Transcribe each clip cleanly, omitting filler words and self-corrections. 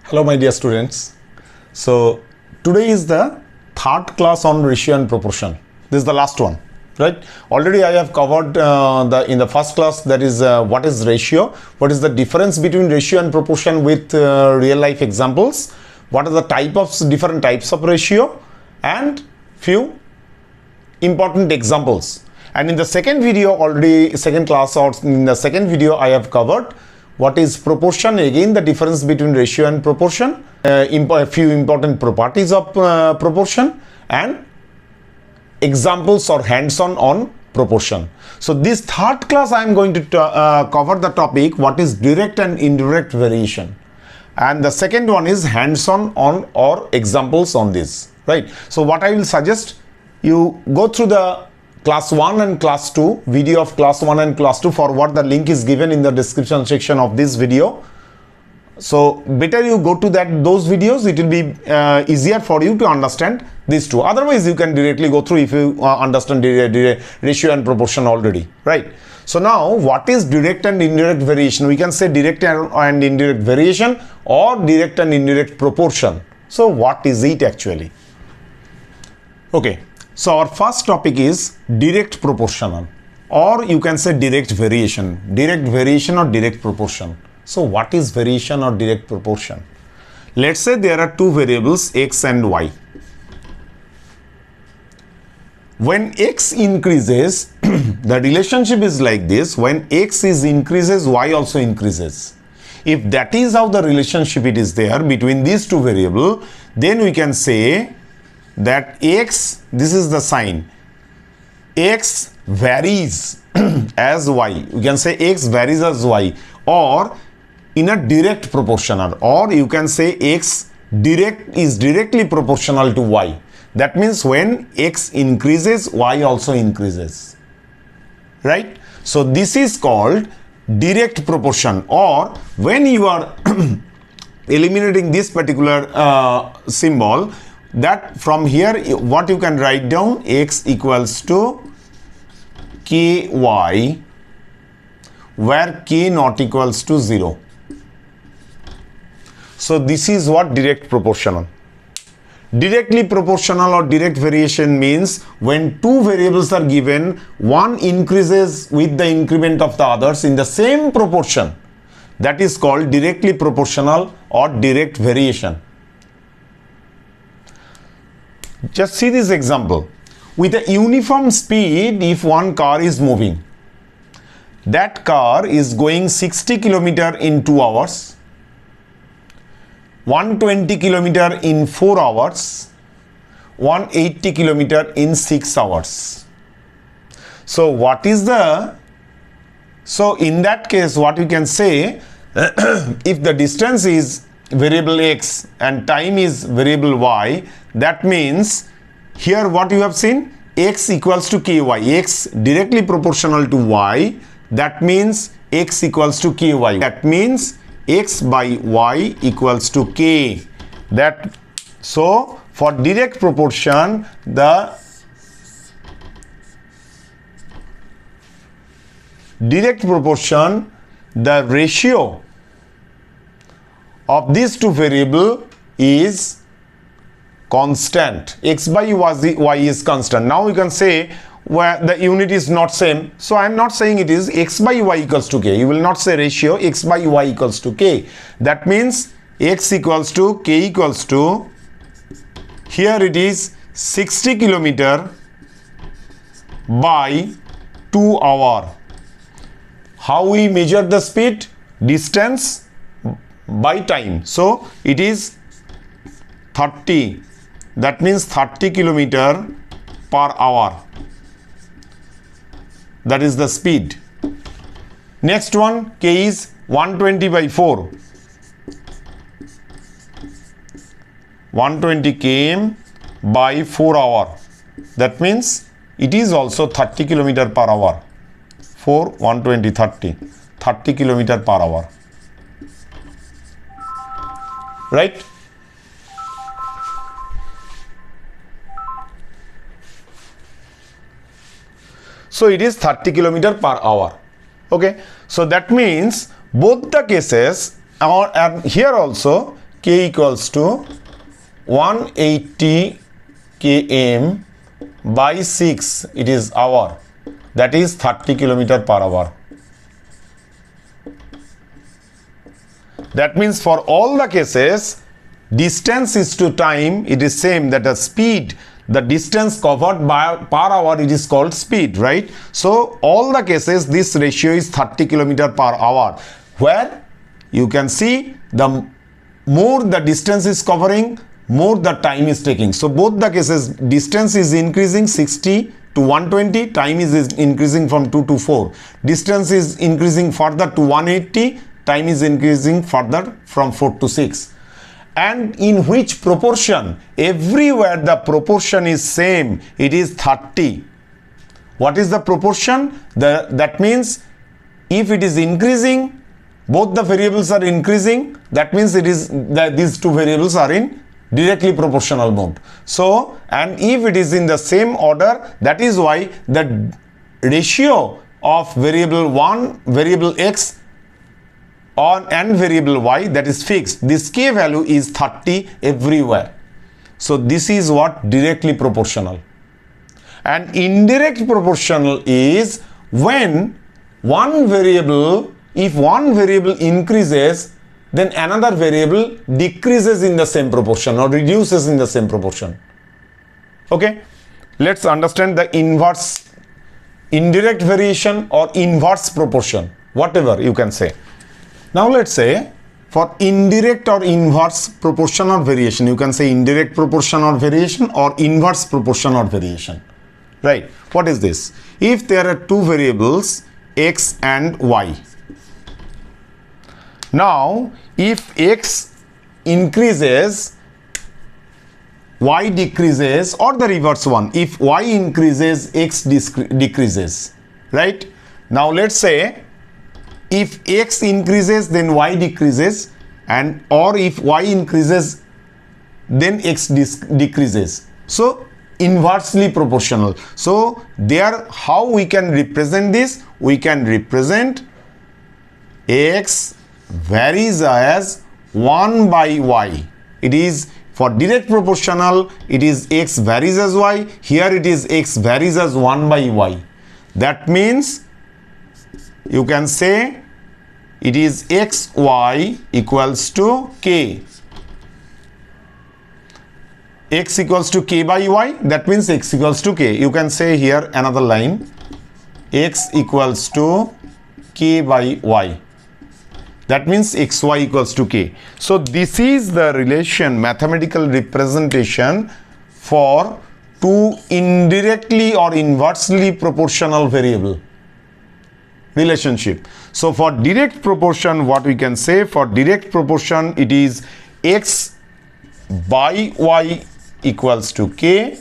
Hello my dear students. So today is the third class on ratio and proportion. This is the last one, right? Already I have covered in the first class, that is what is ratio, what is the difference between ratio and proportion with real life examples, what are the different types of ratio, and few important examples. And in the second video I have covered what is proportion, again the difference between ratio and proportion, a few important properties of proportion, and examples or hands-on on proportion. So this third class I am going to cover the topic what is direct and indirect variation, and the second one is hands-on on or examples on this, right? So what I will suggest, you go through the class 1 and class 2 video of class 1 and class 2, for what the link is given in the description section of this video. So better you go to those videos, it will be easier for you to understand these two. Otherwise you can directly go through if you understand ratio and proportion already, right? So now what is direct and indirect variation? We can say direct and indirect variation or direct and indirect proportion. So what is it actually? Okay. So our first topic is direct proportional, or you can say direct variation or direct proportion. So what is variation or direct proportion? Let's say there are two variables x and y. When x increases, the relationship is like this: when x increases, y also increases. If that is how the relationship it is there between these two variables, then we can say that x, this is the sign, x varies as y. We can say x varies as y, or in a direct proportional, or you can say x is directly proportional to y. That means when x increases, y also increases, right? So this is called direct proportion. Or when you are eliminating this particular symbol, that from here what you can write down, x equals to ky, where k not equals to 0. So this is what direct proportional. Directly proportional or direct variation means when two variables are given, one increases with the increment of the others in the same proportion. That is called directly proportional or direct variation. Just see this example. With a uniform speed, if one car is moving, that car is going 60 km in 2 hours, 120 km in 4 hours, 180 km in 6 hours. So what is so in that case what we can say, if the distance is variable x and time is variable y, that means here what you have seen, x equals to ky, x directly proportional to y, that means x equals to ky, that means x by y equals to k. That so for direct proportion, the ratio of these two variables is constant. X by y is constant. Now we can say where the unit is not same. So I am not saying it is x by y equals to k. You will not say ratio x by y equals to k. That means x equals to k equals to, here it is 60 km by 2 hour. How we measure the speed? Distance by time. So it is 30. That means 30 km per hour. That is the speed. Next one, k is 120 by 4. 120 km by 4 hour. That means it is also 30 km per hour. 4, 120, 30. 30 km per hour. Right? So it is 30 km per hour. Okay. So that means both the cases, and here also K equals to 180 km by 6, it is hour, that is 30 km per hour. That means for all the cases, distance is to time, it is same, that the speed, the distance covered by per hour, it is called speed, right? So all the cases, this ratio is 30 km per hour, where you can see the more the distance is covering, more the time is taking. So both the cases, distance is increasing 60 to 120, time is increasing from 2 to 4. Distance is increasing further to 180, time is increasing further from 4 to 6. And in which proportion? Everywhere the proportion is same, it is 30. What is the proportion? That means if it is increasing, both the variables are increasing, that means it is that these two variables are in directly proportional mode. So, and if it is in the same order, that is why the ratio of variable 1, variable x and variable y, that is fixed. This k value is 30 everywhere. So this is what directly proportional. And indirect proportional is when one variable, if one variable increases, then another variable decreases in the same proportion or reduces in the same proportion. Okay, let's understand the inverse, indirect variation or inverse proportion, whatever you can say. Now let's say for indirect or inverse proportion or variation, you can say indirect proportion or variation or inverse proportion or variation, right? What is this? If there are two variables x and y, now if x increases, y decreases, or the reverse one, if y increases, x decreases, right? Now let's say if x increases, then y decreases, and or if y increases, then x decreases. So inversely proportional. So there, how we can represent this? We can represent x varies as 1 by y. It is for direct proportional, it is x varies as y. Here it is x varies as 1 by y. That means you can say it is xy equals to k. X equals to k by y, that means x equals to k. You can say here another line, x equals to k by y. That means xy equals to k. So this is the relation, mathematical representation for two indirectly or inversely proportional variable relationship. So for direct proportion, what we can say, for direct proportion, it is x by y equals to k.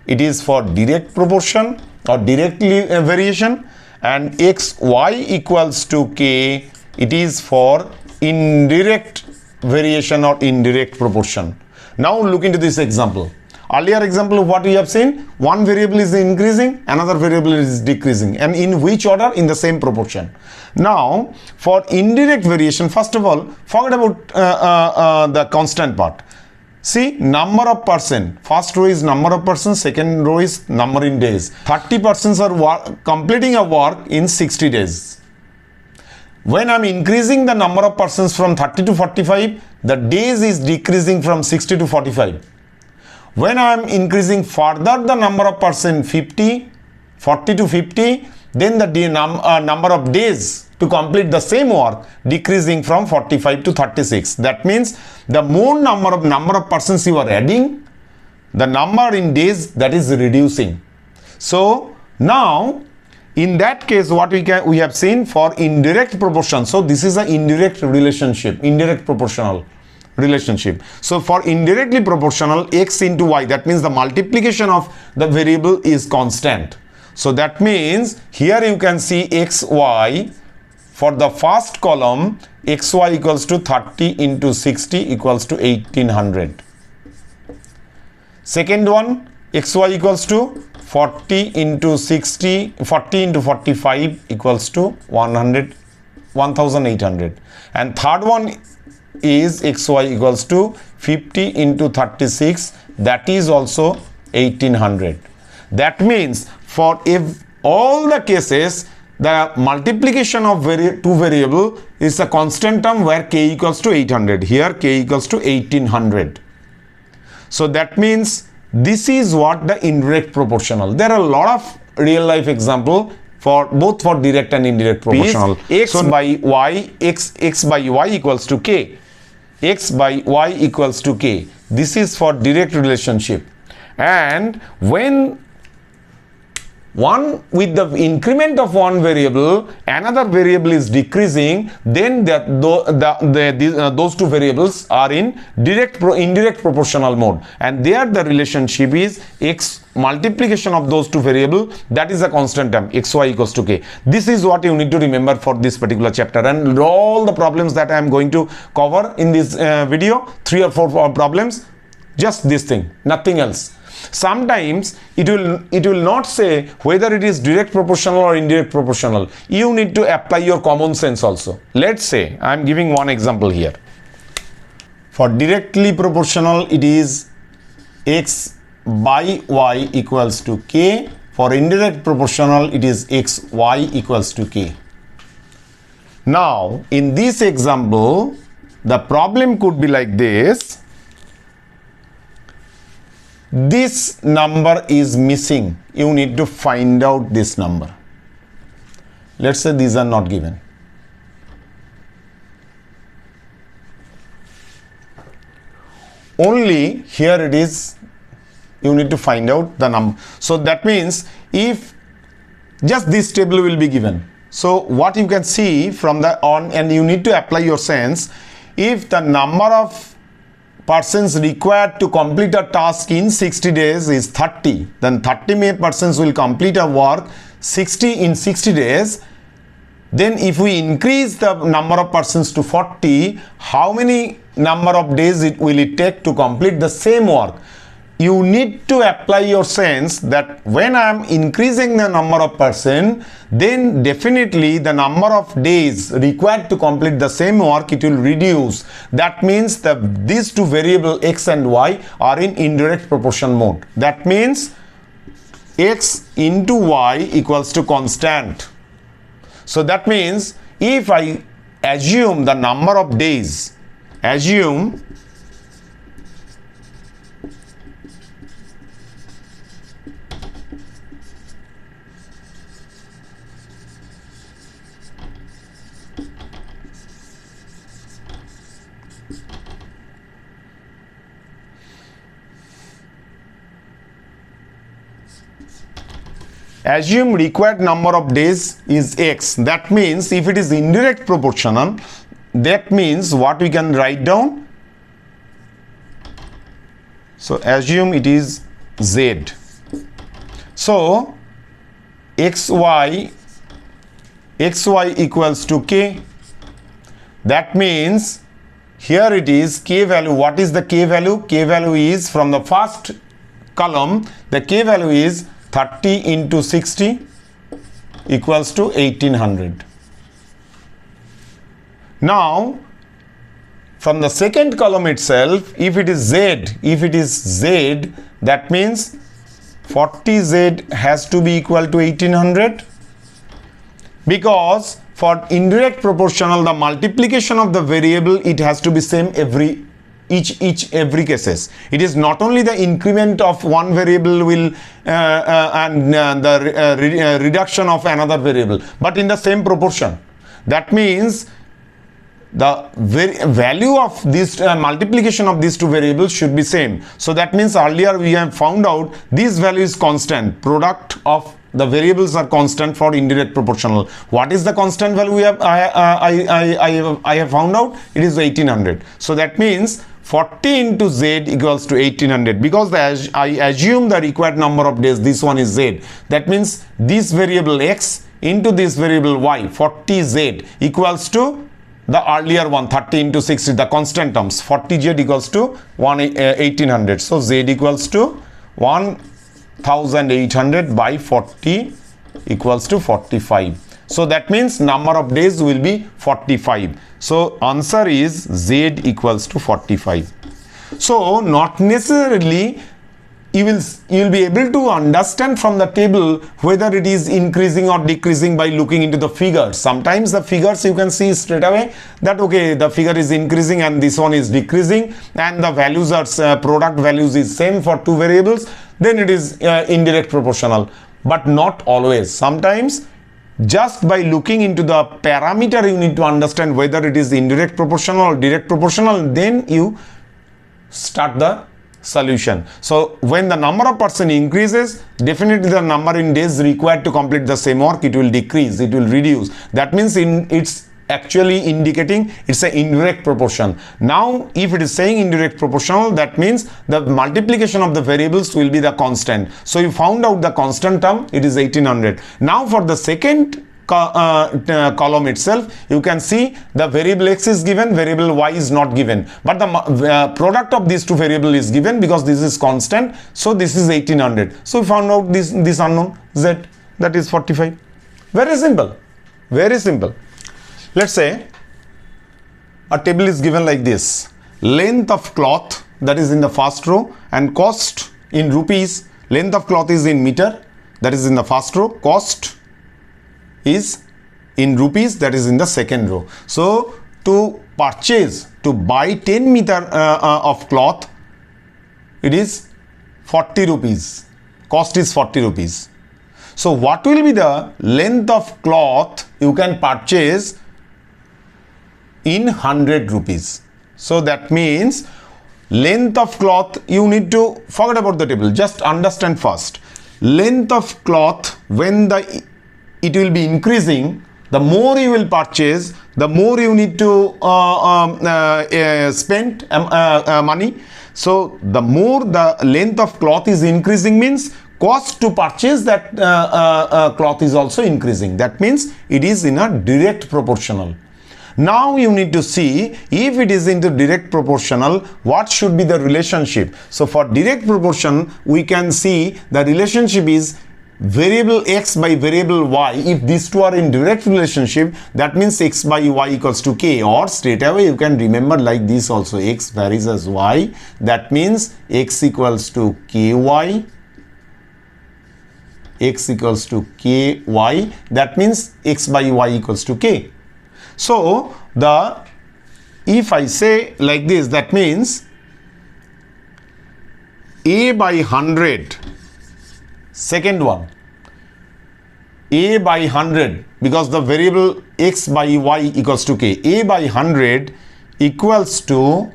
It is for direct proportion or directly variation, and xy equals to k, it is for indirect variation or indirect proportion. Now look into this example. Earlier example, what we have seen, one variable is increasing, another variable is decreasing, and in which order? In the same proportion. Now for indirect variation, first of all, forget about the constant part. See, number of person, first row is number of persons, second row is number in days. 30 persons are completing a work in 60 days. When I am increasing the number of persons from 30 to 45, the days is decreasing from 60 to 45. When I am increasing further the number of person 40 to 50, then the number of days to complete the same work decreasing from 45 to 36. That means the more number of persons you are adding, the number in days that is reducing. So now in that case, what we have seen for indirect proportion. So this is an indirect relationship, indirect proportional relationship. So for indirectly proportional, x into y, that means the multiplication of the variable is constant. So that means here you can see xy for the first column, xy equals to 30 into 60 equals to 1800. Second one, xy equals to 40 into 60, 40 into 45 equals to 1800. And third one, is xy equals to 50 into 36, that is also 1800. That means for all the cases, the multiplication of two variable is a constant term where k equals to 800. Here k equals to 1800. So that means this is what the indirect proportional. There are a lot of real life example for both for direct and indirect proportional. X by y equals to k. X by y equals to k. This is for direct relationship. And when with the increment of one variable, another variable is decreasing, then those two variables are in indirect proportional mode, and there the relationship is x multiplication of those two variables, that is a constant term, xy equals to k. This is what you need to remember for this particular chapter, and all the problems that I am going to cover in this video, 3 or 4 problems, just this thing, nothing else. Sometimes it will not say whether it is direct proportional or indirect proportional. You need to apply your common sense also. Let's say I am giving one example here. For directly proportional, it is x by y equals to k. For indirect proportional, it is x y equals to k. Now in this example, the problem could be like this. This number is missing. You need to find out this number. Let's say these are not given. Only here it is, you need to find out the number. So that means if just this table will be given. So what you can see from the on, and you need to apply your sense, if the number of persons required to complete a task in 60 days is 30, then 30 persons will complete a work 60 in 60 days. Then if we increase the number of persons to 40, how many number of days will it take to complete the same work? You need to apply your sense that when I am increasing the number of person, then definitely the number of days required to complete the same work, it will reduce. That means that these two variables x and y are in indirect proportion mode. That means x into y equals to constant. So that means if I assume the number of days, assume required number of days is x. That means if it is indirect proportional, that means what we can write down. So assume it is z. So xy equals to k. That means here it is k value. What is the k value? K value is from the first column, the k value is 30 into 60 equals to 1800. Now from the second column itself, if it is z, that means 40z has to be equal to 1800, because for indirect proportional the multiplication of the variable, it has to be same every cases. It is not only the increment of one variable will and the reduction of another variable, but in the same proportion. That means the value of this multiplication of these two variables should be same. So that means earlier we have found out this value is constant. Product of the variables are constant for indirect proportional. What is the constant value we have? I have found out it is 1800. So that means 40 into z equals to 1800, because I assume the required number of days, this one is z. That means this variable x into this variable y, 40z equals to the earlier one, 30 into 60, the constant terms, 40z equals to 1800. So z equals to 1800 by 40 equals to 45. So that means number of days will be 45. So answer is Z equals to 45. So not necessarily you will be able to understand from the table whether it is increasing or decreasing by looking into the figures. Sometimes the figures you can see straight away that okay, the figure is increasing and this one is decreasing, and the values are product values is same for two variables, then it is indirect proportional. But not always. Sometimes just by looking into the parameter you need to understand whether it is indirect proportional or direct proportional, then you start the solution. So when the number of person increases, definitely the number in days required to complete the same work, it will decrease, it will reduce. That means it's actually indicating it's an indirect proportion. Now if it is saying indirect proportional, that means the multiplication of the variables will be the constant. So you found out the constant term, it is 1800. Now for the second column itself, you can see the variable x is given, variable y is not given, but the product of these two variable is given because this is constant. So this is 1800. So we found out this unknown z, that is 45. Very simple, very simple. Let's say a table is given like this: length of cloth, that is in the first row, and cost in rupees. Length of cloth is in meter, that is in the first row. Cost is in rupees, that is in the second row. So to buy 10 meter of cloth, it is 40 rupees. Cost is 40 rupees. So what will be the length of cloth you can purchase in 100 rupees? So that means length of cloth, you need to forget about the table, just understand first. Length of cloth, when it will be increasing, the more you will purchase, the more you need to spend money. So the more the length of cloth is increasing means cost to purchase that cloth is also increasing. That means it is in a direct proportional. Now you need to see if it is into direct proportional, what should be the relationship. So for direct proportion, we can see the relationship is variable x by variable y. If these two are in direct relationship, that means x by y equals to k, or straight away you can remember like this also: x varies as y, that means x equals to ky, x equals to ky, that means x by y equals to k. So if I say like this, that means a by 100, second one, a by 100, because the variable x by y equals to k, a by 100 equals to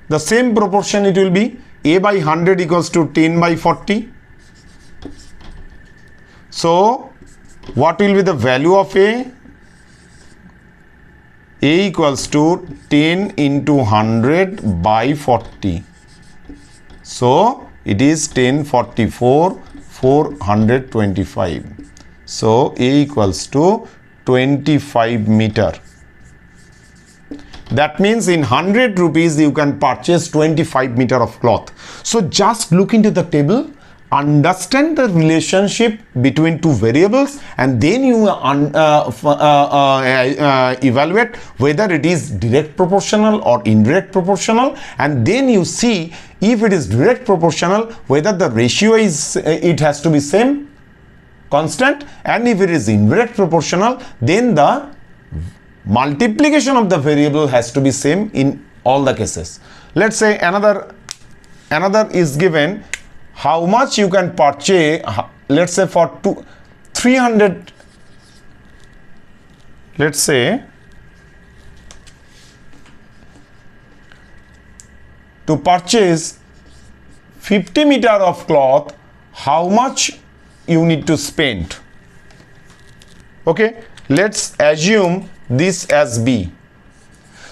the same proportion, it will be a by 100 equals to 10 by 40. So what will be the value of a? A equals to 10 into 100 by 40. So it is 1044, 425. So A equals to 25 meter. That means in 100 rupees you can purchase 25 meter of cloth. So just look into the table, understand the relationship between two variables, and then you evaluate whether it is direct proportional or indirect proportional, and then you see if it is direct proportional whether the ratio is it has to be same, constant, and if it is indirect proportional then the multiplication of the variable has to be same in all the cases. Let's say another is given, how much you can purchase, let's say for 300, let's say to purchase 50 meter of cloth, how much you need to spend. Okay, let's assume this as B.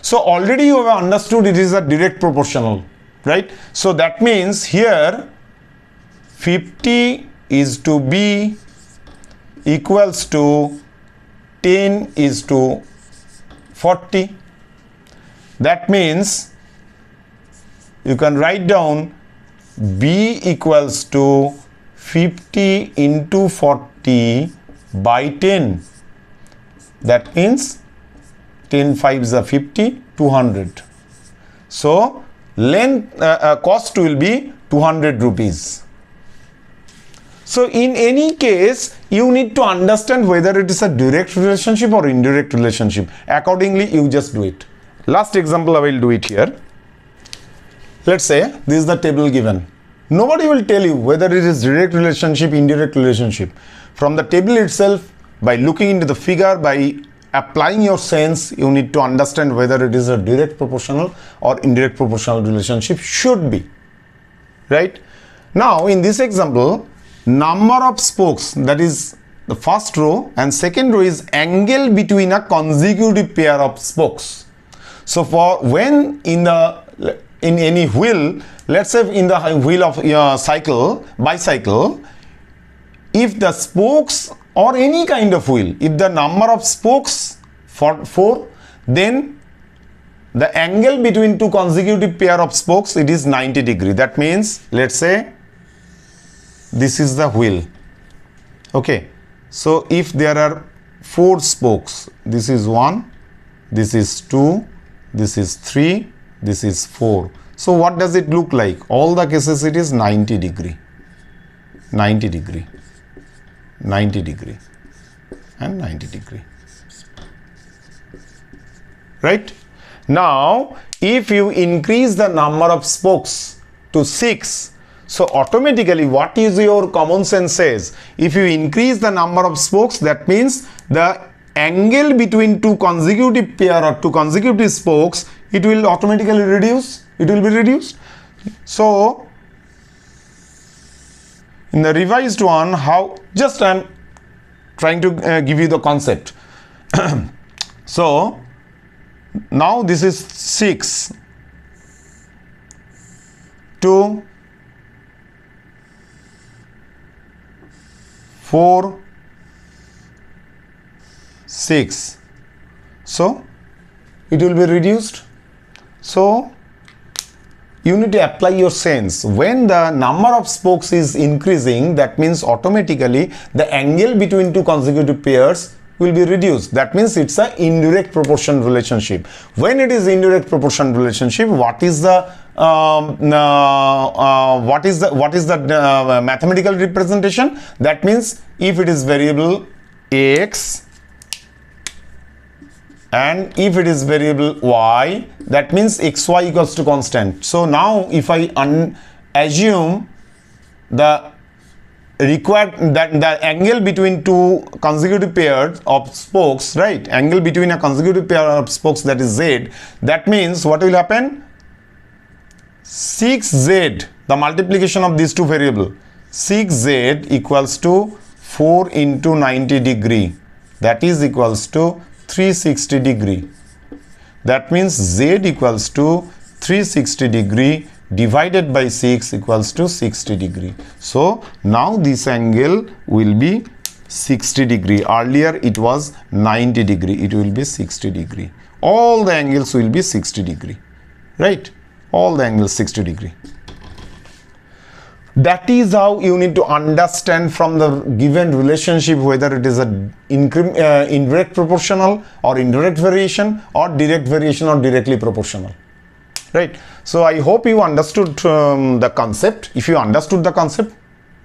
So already you have understood it is a direct proportional, right? So that means here 50 is to B equals to 10 is to 40. That means you can write down B equals to 50 into 40 by 10. That means 10 5s are 50, 200. So length cost will be 200 rupees. So in any case, you need to understand whether it is a direct relationship or indirect relationship. Accordingly, you just do it. Last example, I will do it here. Let's say this is the table given. Nobody will tell you whether it is direct relationship, indirect relationship. From the table itself, by looking into the figure, by applying your sense, you need to understand whether it is a direct proportional or indirect proportional relationship. Should be. Right? Now, in this example, number of spokes, that is the first row, and second row is angle between a consecutive pair of spokes. So for when in any wheel, let's say in the wheel of your bicycle, if the spokes or any kind of wheel, if the number of spokes for 4, then the angle between two consecutive pair of spokes, it is 90 degree. That means, let's say this is the wheel. Okay, so if there are 4 spokes, this is 1, this is 2, this is 3, this is 4. So what does it look like? All the cases it is 90 degree, 90 degree, 90 degree and 90 degree. Right? Now, if you increase the number of spokes to 6, so automatically what is your common sense says? If you increase the number of spokes, that means the angle between two consecutive pair or two consecutive spokes, it will automatically reduce. It will be reduced. So in the revised one, how, just I am trying to give you the concept. So now this is 6, 2, 4, 6. So it will be reduced. So you need to apply your sense. When the number of spokes is increasing, that means automatically the angle between two consecutive pairs will be reduced. That means it's an indirect proportion relationship. When it is indirect proportion relationship, what is the mathematical representation? That means if it is variable x and if it is variable y, that means xy equals to constant. So now if I assume the required that the angle between two consecutive pairs of spokes, right, angle between a consecutive pair of spokes, that is z, that means what will happen? 6z, the multiplication of these two variables, 6z equals to 4 into 90 degree, that is equals to 360 degree. That means z equals to 360 degree divided by 6 equals to 60 degree. So now this angle will be 60 degree. Earlier it was 90 degree. It will be 60 degree. All the angles will be 60 degree. Right? All the angles 60 degree. That is how you need to understand from the given relationship whether it is a indirect proportional or indirect variation or direct variation or directly proportional. Right? So I hope you understood the concept. If you understood the concept,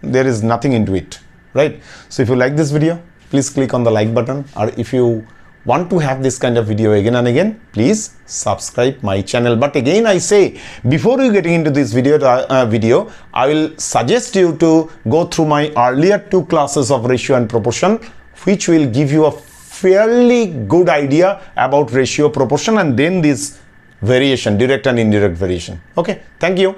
there is nothing into it. Right? So if you like this video, please click on the like button, or if you want to have this kind of video again and again, please subscribe my channel. But again I say, before you getting into this video, I will suggest you to go through my earlier 2 classes of ratio and proportion, which will give you a fairly good idea about ratio, proportion, and then this variation, direct and indirect variation. Okay, thank you.